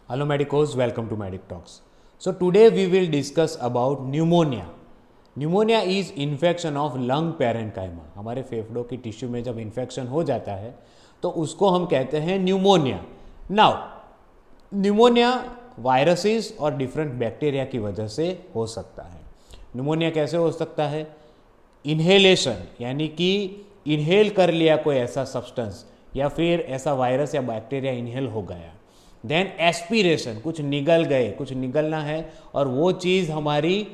Hello medicos, welcome to Medic Talks. So today we will discuss about pneumonia. Pneumonia is infection of lung parenchyma. हमारे फेफड़ों की tissue में जब infection हो जाता है तो उसको हम कहते हैं न्यूमोनिया. नाउ न्यूमोनिया वायरसेस और डिफरेंट बैक्टीरिया की वजह से हो सकता है. न्यूमोनिया कैसे हो सकता है? इन्हेलेशन, यानी कि इन्हेल कर लिया कोई ऐसा सब्सटेंस या फिर ऐसा वायरस या बैक्टीरिया इन्हेल हो गया. देन एस्पिरेशन, कुछ निगल गए, कुछ निगलना है और वो चीज़ हमारी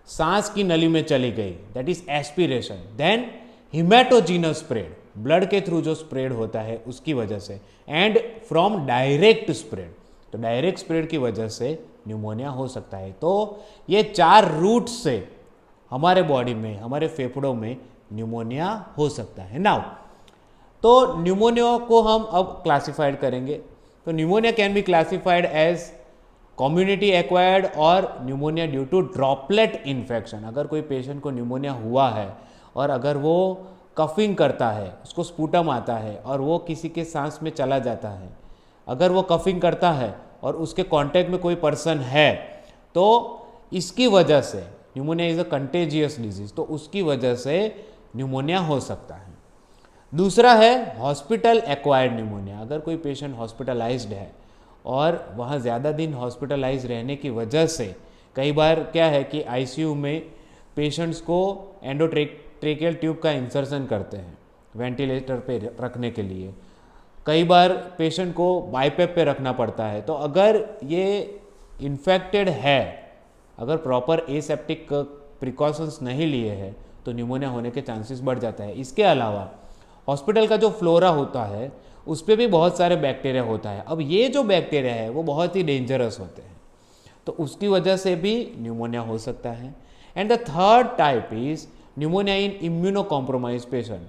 सांस की नली में चली गई, that is aspiration. Then haematogenous spread, blood के थ्रू जो स्प्रेड होता है उसकी वजह से. एंड फ्रॉम डायरेक्ट स्प्रेड, तो डायरेक्ट स्प्रेड की वजह से न्यूमोनिया हो सकता है. तो ये 4 रूट से हमारे बॉडी में, हमारे फेफड़ों में न्यूमोनिया हो सकता है. नाउ तो न्यूमोनिया को हम अब क्लासिफाइड करेंगे. तो pneumonia can be classified as community acquired और pneumonia due to droplet infection. अगर कोई पेशेंट को न्यूमोनिया हुआ है और अगर वो कफिंग करता है, उसको स्पूटम आता है और वो किसी के सांस में चला जाता है, अगर वो कफिंग करता है और उसके कांटेक्ट में कोई पर्सन है, तो इसकी वजह से pneumonia is a contagious disease, तो उसकी वजह से न्यूमोनिया हो सकता है. दूसरा है हॉस्पिटल एक्वायर्ड न्यूमोनिया. अगर कोई पेशेंट हॉस्पिटलाइज्ड है और वहाँ ज़्यादा दिन हॉस्पिटलाइज रहने की वजह से कई बार क्या है कि आईसीयू में पेशेंट्स को एंडोट्रेकियल ट्यूब का इंसर्शन करते हैं वेंटिलेटर पे रखने के लिए. कई बार पेशेंट को बाईपेप पे रखना पड़ता है. तो अगर ये इन्फेक्टेड है, अगर प्रॉपर एसेप्टिक प्रिकॉशंस नहीं लिए हैं, तो न्यूमोनिया होने के चांसेस बढ़ जाता है. इसके अलावा हॉस्पिटल का जो फ्लोरा होता है उस पर भी बहुत सारे बैक्टीरिया होता है. अब ये जो बैक्टीरिया है वो बहुत ही डेंजरस होते हैं, तो उसकी वजह से भी न्यूमोनिया हो सकता है. And the third type is pneumonia in immuno compromise patient.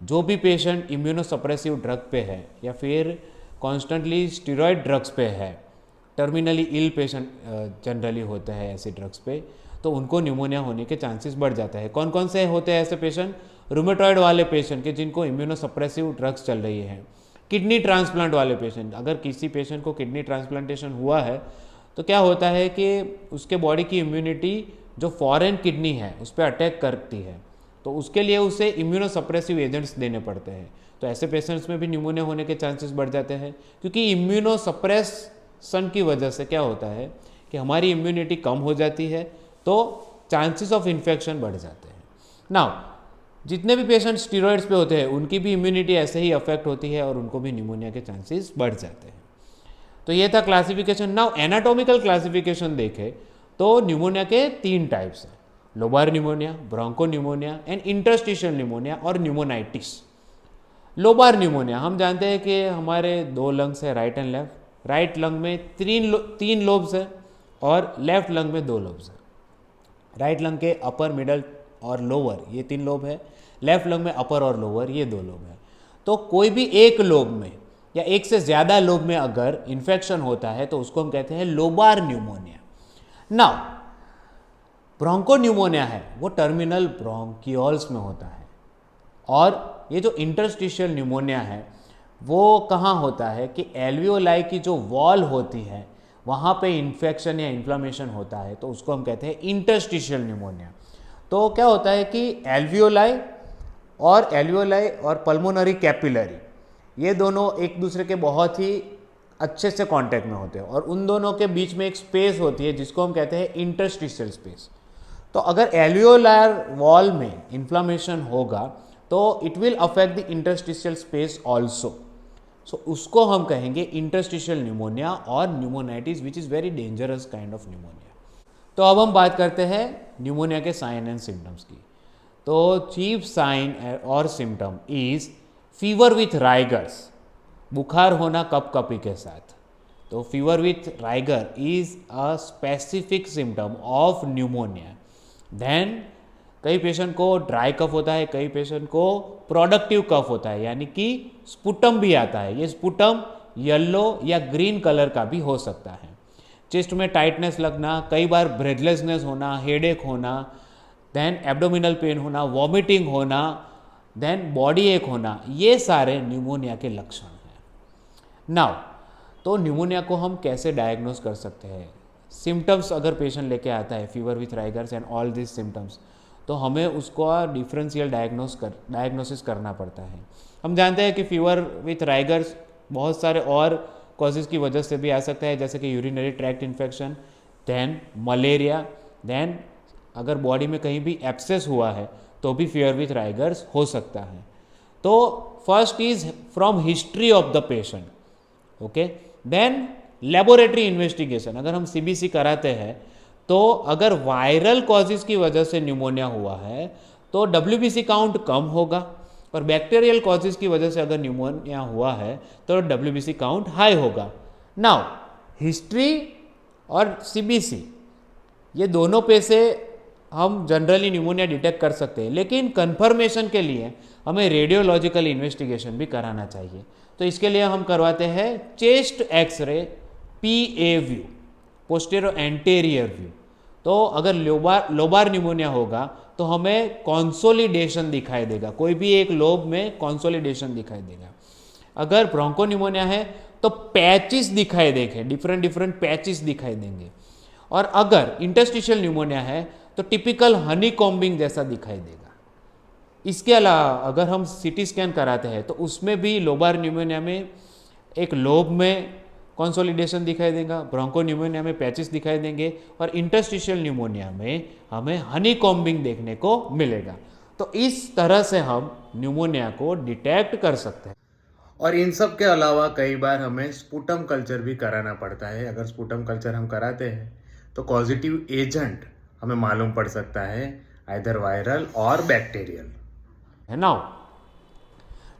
जो भी पेशेंट इम्यूनोसप्रेसिव ड्रग पे है या फिर कॉन्स्टेंटली स्टीरॉयड ड्रग्स पे है, टर्मिनली इल पेशेंट जनरली होते हैं ऐसे ड्रग्स पे, तो उनको न्यूमोनिया होने के चांसेस बढ़ जाता है. कौन कौन से होते हैं ऐसे पेशेंट? रूमेटॉइड वाले पेशेंट के जिनको इम्यूनोसप्रेसिव ड्रग्स चल रही है, किडनी ट्रांसप्लांट वाले पेशेंट. अगर किसी पेशेंट को किडनी ट्रांसप्लांटेशन हुआ है तो क्या होता है कि उसके बॉडी की इम्यूनिटी जो फॉरेन किडनी है उस पर अटैक करती है, तो उसके लिए उसे इम्यूनोसप्रेसिव एजेंट्स देने पड़ते हैं. तो ऐसे पेशेंट्स में भी न्यूमोनिया होने के चांसेस बढ़ जाते हैं, क्योंकि इम्यूनोसप्रेशन की वजह से क्या होता है कि हमारी इम्यूनिटी कम हो जाती है, तो चांसेस ऑफ इन्फेक्शन बढ़ जाते हैं. नाउ जितने भी पेशेंट स्टीरॉइड्स पे होते हैं उनकी भी इम्यूनिटी ऐसे ही अफेक्ट होती है और उनको भी न्यूमोनिया के चांसेस बढ़ जाते हैं. तो ये था क्लासिफिकेशन. नाउ एनाटॉमिकल क्लासिफिकेशन देखें तो न्यूमोनिया के 3 टाइप्स हैं: lobar pneumonia, broncho pneumonia and interstitial pneumonia और न्यूमोनाइटिस. लोबार न्यूमोनिया हम जानते हैं कि हमारे 2 लंग्स है, right and left. Right lung में 3 लोब्स है और लेफ्ट लंग में 2 लोब्स है. राइट लंग के अपर, मिडल और लोअर ये 3 लोब है. लेफ्ट लंग में अपर और लोअर ये 2 लोब है. तो कोई भी एक लोब में या एक से ज़्यादा लोब में अगर इन्फेक्शन होता है तो उसको हम कहते हैं lobar pneumonia. Now broncho pneumonia है वो टर्मिनल ब्रोंकियोल्स में होता है, और ये जो इंटरस्टिशियल न्यूमोनिया है वो कहाँ होता है कि एल्वियोलाई की जो वॉल होती है वहाँ पे इन्फेक्शन या इन्फ्लामेशन होता है, तो उसको हम कहते हैं इंटरस्टिशियल न्यूमोनिया. तो क्या होता है कि एल्वियोलाई और पल्मोनरी कैपिलरी ये दोनों एक दूसरे के बहुत ही अच्छे से कांटेक्ट में होते हैं, और उन दोनों के बीच में एक स्पेस होती है जिसको हम कहते हैं इंटरस्टिशियल स्पेस. तो अगर एल्वियोलार वॉल में इन्फ्लामेशन होगा तो it will affect the interstitial space also. So उसको हम कहेंगे इंटरस्टिशियल न्यूमोनिया और pneumonitis, which is very dangerous kind of pneumonia. तो अब हम बात करते हैं न्यूमोनिया के साइन एंड सिम्टम्स की. तो चीफ साइन और symptom is fever with rigors, बुखार होना कपकपी के साथ. तो fever with rigor is a specific symptom of pneumonia. Then कई पेशेंट को ड्राई कफ होता है, कई पेशेंट को प्रोडक्टिव कफ होता है, यानी कि स्पुटम भी आता है. ये स्पुटम येलो या ग्रीन कलर का भी हो सकता है. चेस्ट में टाइटनेस लगना, कई बार ब्रेथलेसनेस होना, हेडेक होना, देन एब्डोमिनल पेन होना, वॉमिटिंग होना, देन बॉडी एक होना, ये सारे न्यूमोनिया के लक्षण हैं. नाउ तो न्यूमोनिया को हम कैसे डायग्नोस कर सकते हैं? सिम्टम्स अगर पेशेंट लेके आता है, fever with rigors and all this symptoms, तो हमें उसको डिफरेंशियल डायग्नोसिस करना पड़ता है। हम जानते हैं कि फीवर विथ राइगर्स बहुत सारे और कॉजेज़ की वजह से भी आ सकता है, जैसे कि urinary tract infection, then malaria, then अगर बॉडी में कहीं भी एब्सेस हुआ है तो भी फीवर विथ राइगर्स हो सकता है। तो first is from history of the patient, okay. Then laboratory investigation, अगर हम सीबीसी कराते हैं तो अगर वायरल कॉजेज़ की वजह से न्यूमोनिया हुआ है तो डब्ल्यूबीसी काउंट कम होगा, और बैक्टीरियल कॉजेज़ की वजह से अगर न्यूमोनिया हुआ है तो डब्ल्यूबीसी काउंट हाई होगा। नाउ हिस्ट्री और सीबीसी ये दोनों पे से हम जनरली न्यूमोनिया डिटेक्ट कर सकते हैं, लेकिन कन्फर्मेशन के लिए हमें रेडियोलॉजिकल इन्वेस्टिगेशन भी कराना चाहिए। तो इसके लिए हम करवाते हैं chest x-ray PA view, posterior anterior view. तो अगर लोबार न्यूमोनिया होगा तो हमें कॉन्सोलिडेशन दिखाई देगा, कोई भी एक लोब में कॉन्सोलिडेशन दिखाई देगा। अगर ब्रोंको न्यूमोनिया है तो पैचेस दिखाई देंगे, डिफरेंट पैचेस दिखाई देंगे। और अगर इंटरस्टिशियल न्यूमोनिया है तो टिपिकल हनी कॉम्बिंग जैसा दिखाई देगा। इसके अलावा अगर हम सीटी स्कैन कराते हैं तो उसमें भी लोबार न्यूमोनिया में एक लोब में कंसोलिडेशन दिखाई देगा, ब्रोंको न्यूमोनिया में पैचेस दिखाई देंगे, और इंटरस्टिशियल न्यूमोनिया में हमें हनी कॉम्बिंग देखने को मिलेगा। तो इस तरह से हम न्यूमोनिया को डिटेक्ट कर सकते हैं। और इन सब के अलावा कई बार हमें स्पुटम कल्चर भी कराना पड़ता है। अगर स्पुटम कल्चर हम कराते हैं तो पॉजिटिव एजेंट हमें मालूम पड़ सकता है, आइदर वायरल और बैक्टीरियल है। नाउ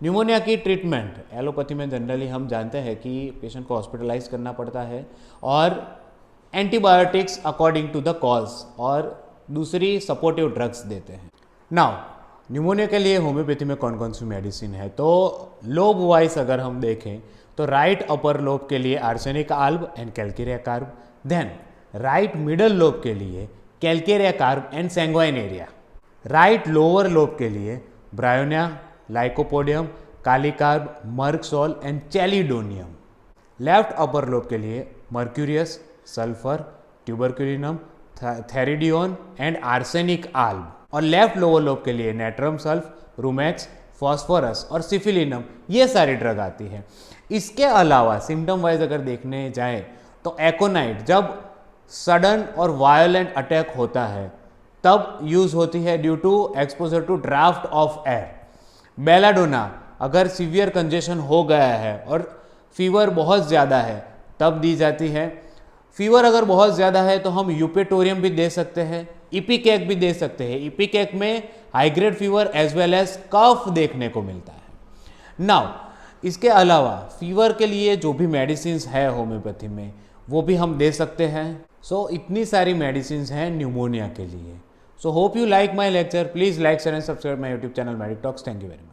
न्यूमोनिया की ट्रीटमेंट एलोपैथी में जनरली हम जानते हैं कि पेशेंट को हॉस्पिटलाइज करना पड़ता है और antibiotics according to the cause और दूसरी सपोर्टिव ड्रग्स देते हैं। नाउ न्यूमोनिया के लिए होम्योपैथी में कौन कौन सी मेडिसिन है? तो लोब वाइज अगर हम देखें तो राइट अपर लोब के लिए arsenic alb and calcarea carb, then right middle lobe के लिए calcarea carb and sanguinaria, right lower lobe के लिए bryonia, lycopodium, kali carb, merc sol and chelidonium, left upper lobe के लिए mercurius, sulphur, tuberculinum, theridion and arsenic alb, और left lower lobe के लिए natrum sulph, रूमैक्स, phosphorus और सिफिलिनम, ये सारी ड्रग आती है। इसके अलावा सिम्टम वाइज अगर देखने जाए तो एकोनाइट जब सडन और वायोलेंट अटैक होता है तब यूज होती है due to exposure to draught of air. Belladonna अगर सीवियर कंजेशन हो गया है और फीवर बहुत ज़्यादा है तब दी जाती है। फीवर अगर बहुत ज़्यादा है तो हम यूपेटोरियम भी दे सकते हैं, इपिकेक भी दे सकते हैं। इपिकेक में high grade fever as well as cough देखने को मिलता है। नाउ इसके अलावा फीवर के लिए जो भी मेडिसिन है होम्योपैथी में वो भी हम दे सकते हैं। सो इतनी सारी मेडिसिन हैं न्यूमोनिया के लिए। So hope you like my lecture. Please like, share and subscribe my YouTube channel Medic Talks. Thank you very much.